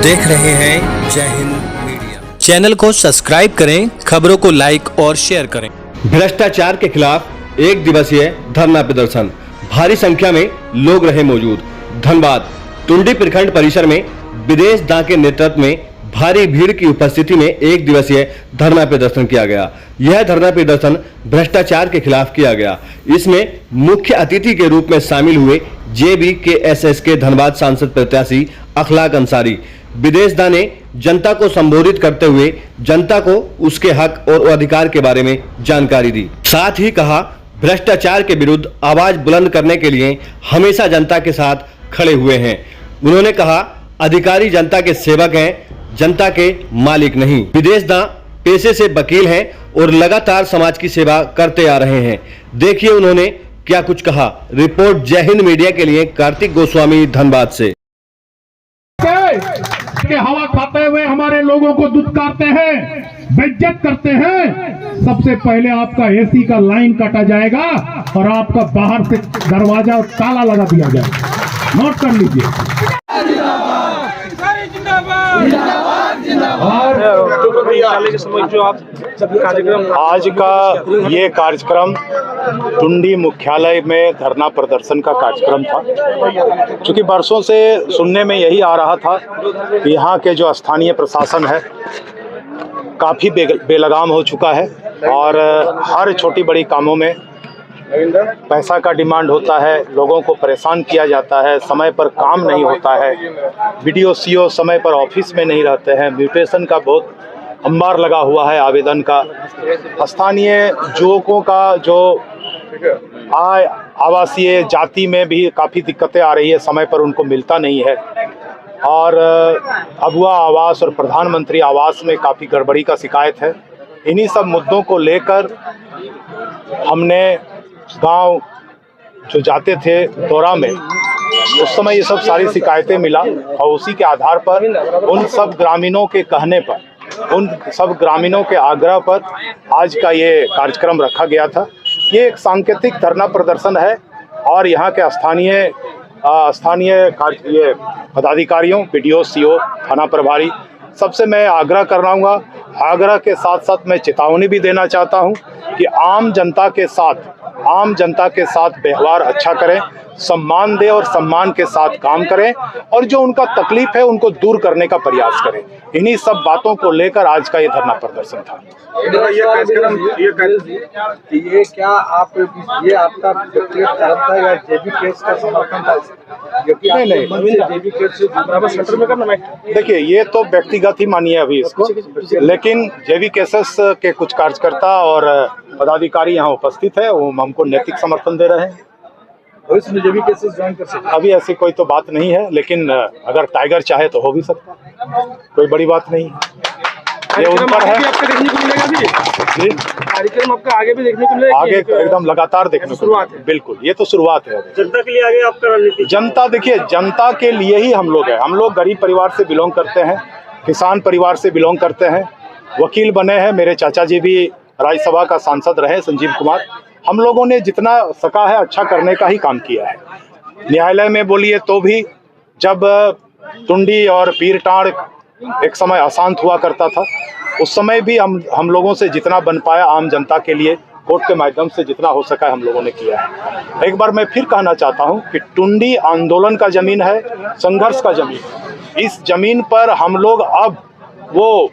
देख रहे हैं जय हिंद मीडिया। चैनल को सब्सक्राइब करें, खबरों को लाइक और शेयर करें। भ्रष्टाचार के खिलाफ एक दिवसीय धरना प्रदर्शन, भारी संख्या में लोग रहे मौजूद। धनबाद टुंडी प्रखंड परिसर में विदेश दां के नेतृत्व में भारी भीड़ की उपस्थिति में एक दिवसीय धरना प्रदर्शन किया गया। यह धरना प्रदर्शन भ्रष्टाचार के खिलाफ किया गया। इसमें मुख्य अतिथि के रूप में शामिल हुए JBKSS के धनबाद सांसद प्रत्याशी अखलाक अंसारी। विदेश दां ने जनता को संबोधित करते हुए जनता को उसके हक और अधिकार के बारे में जानकारी दी। साथ ही कहा, भ्रष्टाचार के विरुद्ध आवाज बुलंद करने के लिए हमेशा जनता के साथ खड़े हुए हैं। उन्होंने कहा, अधिकारी जनता के सेवक हैं, जनता के मालिक नहीं। विदेश दां पेशे से वकील हैं और लगातार समाज की सेवा करते आ रहे हैं। देखिए उन्होंने क्या कुछ कहा। रिपोर्ट जय हिंद मीडिया के लिए कार्तिक गोस्वामी, धनबाद से। के हवा खाते हुए हमारे लोगों को दुत्कारते हैं, बेइज्जत करते हैं। सबसे पहले आपका AC का लाइन काटा जाएगा और आपका बाहर से दरवाजा और ताला लगा दिया जाएगा। नोट कर लीजिए। आज का ये कार्यक्रम टुंडी मुख्यालय में धरना प्रदर्शन का कार्यक्रम था। क्योंकि बरसों से सुनने में यही आ रहा था कि यहाँ के जो स्थानीय प्रशासन है काफ़ी बेलगाम हो चुका है और हर छोटी बड़ी कामों में पैसा का डिमांड होता है, लोगों को परेशान किया जाता है, समय पर काम नहीं होता है, BDO CO समय पर ऑफिस में नहीं रहते हैं, म्यूटेशन का बहुत अंबार लगा हुआ है आवेदन का। स्थानीय युवकों का जो आवासीय जाति में भी काफ़ी दिक्कतें आ रही है, समय पर उनको मिलता नहीं है और अगुआ आवास और प्रधानमंत्री आवास में काफ़ी गड़बड़ी का शिकायत है। इन्हीं सब मुद्दों को लेकर हमने गांव जो जाते थे दौरा में, उस समय ये सब सारी शिकायतें मिला और उसी के आधार पर उन सब ग्रामीणों के कहने पर, उन सब ग्रामीणों के आग्रह पर आज का ये कार्यक्रम रखा गया था। ये एक सांकेतिक धरना प्रदर्शन है और यहाँ के स्थानीय पदाधिकारियों, BDO CO, थाना प्रभारी सबसे मैं आग्रह कराऊंगा। आग्रह के साथ साथ मैं चेतावनी भी देना चाहता हूं कि आम जनता के साथ व्यवहार अच्छा करें, सम्मान दें और सम्मान के साथ काम करें और जो उनका तकलीफ है उनको दूर करने का प्रयास करें। इन्हीं सब बातों को लेकर आज का ये धरना प्रदर्शन था। ये क्या आप ये आपका व्यक्तिगत कारण था या JBKSS का समर्थन था? नहीं, देखिए ये तो व्यक्तिगत ही मानिए अभी इसको, लेकिन JBKSS के कुछ कार्यकर्ता और पदाधिकारी यहाँ उपस्थित है, वो हमको नैतिक समर्थन दे रहे हैं। इसमें JBKSS ज्वाइन कर सकते? अभी ऐसी कोई तो बात नहीं है, लेकिन अगर टाइगर चाहे तो हो भी सकता है, कोई बड़ी बात नहीं है। ये उन पर है। कार्यक्रम आपका आगे भी देखने को मिलेगा? आगे एकदम लगातार देखने को मिलेगा। बिल्कुल, ये तो शुरुआत है। जनता के लिए आगे आपका रणनीति? जनता, देखिए जनता के लिए ही हम लोग हैं। हम लोग गरीब परिवार से बिलोंग करते हैं, किसान परिवार से बिलोंग करते हैं, वकील बने हैं। मेरे चाचा जी भी राज्यसभा का सांसद रहे, संजीव कुमार। हम लोगों ने जितना सका है अच्छा करने का ही काम किया है। न्यायालय में बोलिए तो भी, जब टुंडी और पीरटांड़ एक समय अशांत हुआ करता था, उस समय भी हम लोगों से जितना बन पाया आम जनता के लिए कोर्ट के माध्यम से जितना हो सका हम लोगों ने किया है। एक बार मैं फिर कहना चाहता हूं कि टुंडी आंदोलन का जमीन है, संघर्ष का जमीन है। इस जमीन पर हम लोग अब वो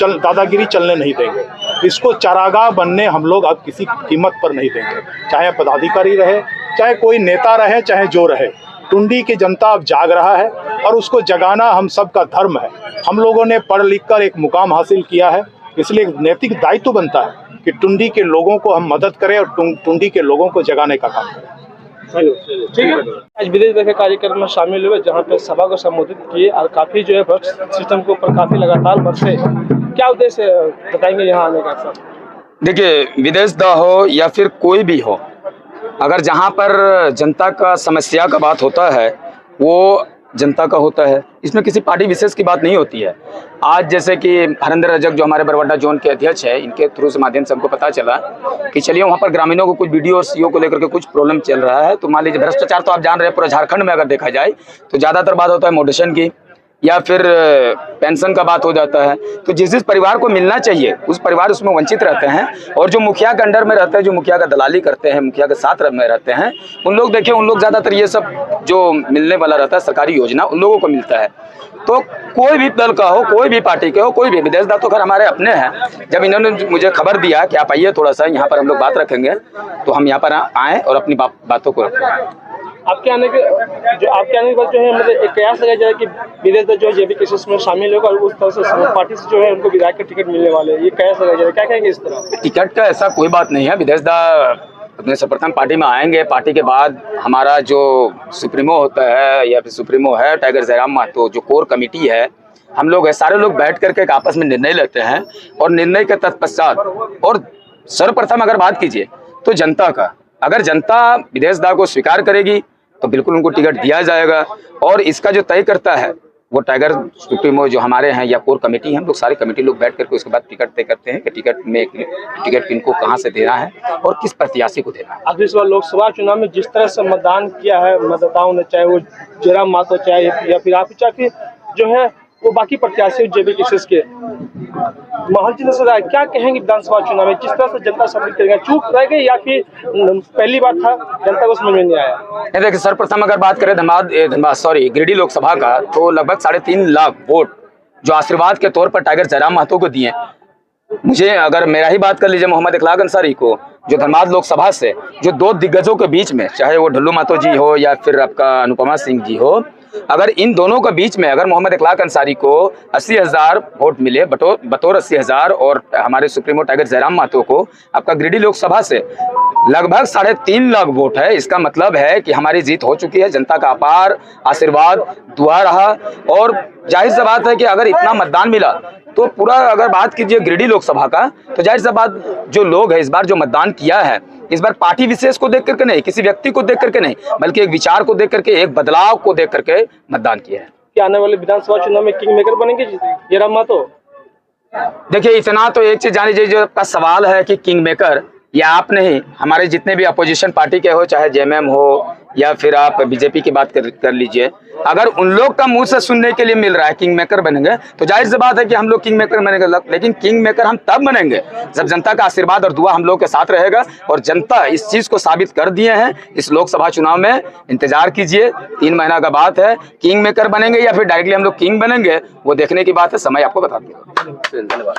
दादागिरी चलने नहीं देंगे। इसको चारागाह बनने हम लोग अब किसी कीमत पर नहीं देंगे, चाहे पदाधिकारी रहे, चाहे कोई नेता रहे, चाहे जो रहे। टुंडी की जनता अब जाग रहा है और उसको जगाना हम सब का धर्म है। हम लोगों ने पढ़ लिख कर एक मुकाम हासिल किया है, इसलिए नैतिक दायित्व बनता है कि टुंडी के लोगों को हम मदद करें और टुंडी के लोगों को जगाने का काम करें। ठीक है। आज विदेश दे के कार्यक्रम में शामिल हुए, जहाँ पे सभा को संबोधित किए और काफी जो है भ्रष्ट सिस्टम के ऊपर काफी लगातार बरसे। क्या उद्देश्य बताएंगे यहाँ आने का? सर देखिए, विदेश दां हो या फिर कोई भी हो, अगर जहाँ पर जनता का समस्या का बात होता है वो जनता का होता है, इसमें किसी पार्टी विशेष की बात नहीं होती है। आज जैसे कि हरेंद्र रजक जो हमारे बरवाडा जोन के अध्यक्ष है, इनके थ्रू से माध्यम से हमको पता चला कि चलिए वहाँ पर ग्रामीणों को कुछ BDO और CO को लेकर के कुछ प्रॉब्लम चल रहा है। तो मान लीजिए भ्रष्टाचार तो आप जान रहे हैं पूरा झारखंड में अगर देखा जाए तो ज़्यादातर बात होता है मोडेशन की, या फिर पेंशन का बात हो जाता है, तो जिस जिस परिवार को मिलना चाहिए उस परिवार उसमें वंचित रहते हैं। और जो मुखिया के अंडर में रहते हैं, जो मुखिया का दलाली करते हैं, मुखिया के साथ में रहते हैं, उन लोग देखिए, उन लोग ज़्यादातर ये सब जो मिलने वाला रहता है सरकारी योजना उन लोगों को मिलता है। तो कोई भी दल का हो, कोई भी पार्टी के हो, कोई भी विदेश दा तो खैर हमारे अपने हैं। जब इन्होंने मुझे खबर दिया कि आप आइए थोड़ा सा यहाँ पर हम लोग बात रखेंगे, तो हम यहाँ पर आए और अपनी बातों को रखें। आपके आने के बाद जो है मतलब एक कयास लगाया जाए कि विदेश जो है जेबी केसेस में शामिल होगा और उस तरह से पार्टी से जो है उनको विधायक के टिकट मिलने वाले हैं, ये कयास लगाया जाए, क्या कहेंगे इस तरह? टिकट का ऐसा कोई बात नहीं है। विदेश दा अपने सर्वप्रथम पार्टी में आएंगे, पार्टी के बाद हमारा जो सुप्रीमो होता है या फिर सुप्रीमो है टाइगर जयराम महतो, जो कोर कमेटी है, हम लोग है सारे लोग बैठ करके एक आपस में निर्णय लेते हैं और निर्णय के तत्पश्चात और सर्वप्रथम अगर बात कीजिए तो जनता का, अगर जनता विदेश दा को स्वीकार करेगी तो बिल्कुल उनको टिकट दिया जाएगा। और इसका जो तय करता है वो टाइगर सुप्रीमो जो हमारे हैं या कोर कमेटी है, हम लोग सारी कमेटी लोग बैठ करके उसके बाद टिकट तय करते हैं कि टिकट किनको कहां से देना है और किस प्रत्याशी को देना है। आखिरी सवाल, लोकसभा चुनाव में जिस तरह से मतदान किया है मतदाताओं ने, चाहे वो जयराम महतो चाहे या फिर आप चाहे जो है वो बाकी प्रत्याशी जेबी केसेस के, माहौल जिस तरह से क्या कहेंगे विधानसभा चुनाव में, जिस तरह से जनता सम्मिलित करेगा, चूक रह गई या फिर पहली बार था जनता को समझ में नहीं आया? देखिए, सर्वप्रथम अगर बात करें गिरिडीह लोकसभा का, तो लगभग 3.5 लाख वोट जो आशीर्वाद के तौर पर टाइगर जयराम महतो को दिए। मुझे अगर मेरा ही बात कर लीजिए, मोहम्मद इखलाक अंसारी को, जो धनबाद लोकसभा से जो दो दिग्गजों के बीच में, चाहे वो ढुल्लू महतो जी हो या फिर आपका अनुपमा सिंह जी हो, अगर इन दोनों के बीच में अगर मोहम्मद इखलाक अंसारी को 80,000 वोट मिले बतौर 80,000 और हमारे सुप्रीमो टाइगर जयराम महतो को आपका गिरिडीह लोकसभा से लगभग 3.5 लाख वोट है, इसका मतलब है कि हमारी जीत हो चुकी है। जनता का अपार आशीर्वाद दुआ रहा और जाहिर सी बात है कि अगर इतना मतदान मिला तो पूरा अगर बात कीजिए गिरिडीह लोकसभा का, तो जाहिर सी बात जो लोग है इस बार जो मतदान किया है, इस बार पार्टी विशेष को देख करके नहीं, किसी व्यक्ति को देख करके नहीं, बल्कि एक विचार को देख करके, एक बदलाव को देख करके मतदान किया है। क्या आने वाले विधानसभा चुनाव में किंग मेकर बनेंगे जयराम महतो? देखिए, इतना तो एक चीज जानी चाहिए, जो आपका सवाल है कि किंग मेकर, या आप नहीं, हमारे जितने भी अपोजिशन पार्टी के हो, चाहे जेएमएम हो या फिर आप बीजेपी की बात कर लीजिए, अगर उन लोग का मुंह से सुनने के लिए मिल रहा है किंग मेकर बनेंगे, तो जाहिर सी बात है कि हम लोग किंग मेकर बनेंगे। लेकिन किंग मेकर हम तब बनेंगे जब जनता का आशीर्वाद और दुआ हम लोग के साथ रहेगा, और जनता इस चीज को साबित कर दिए हैं इस लोकसभा चुनाव में। इंतजार कीजिए, 3 महीना का बात है, किंग मेकर बनेंगे या फिर डायरेक्टली हम लोग किंग बनेंगे, वो देखने की बात है, समय आपको बता देगा।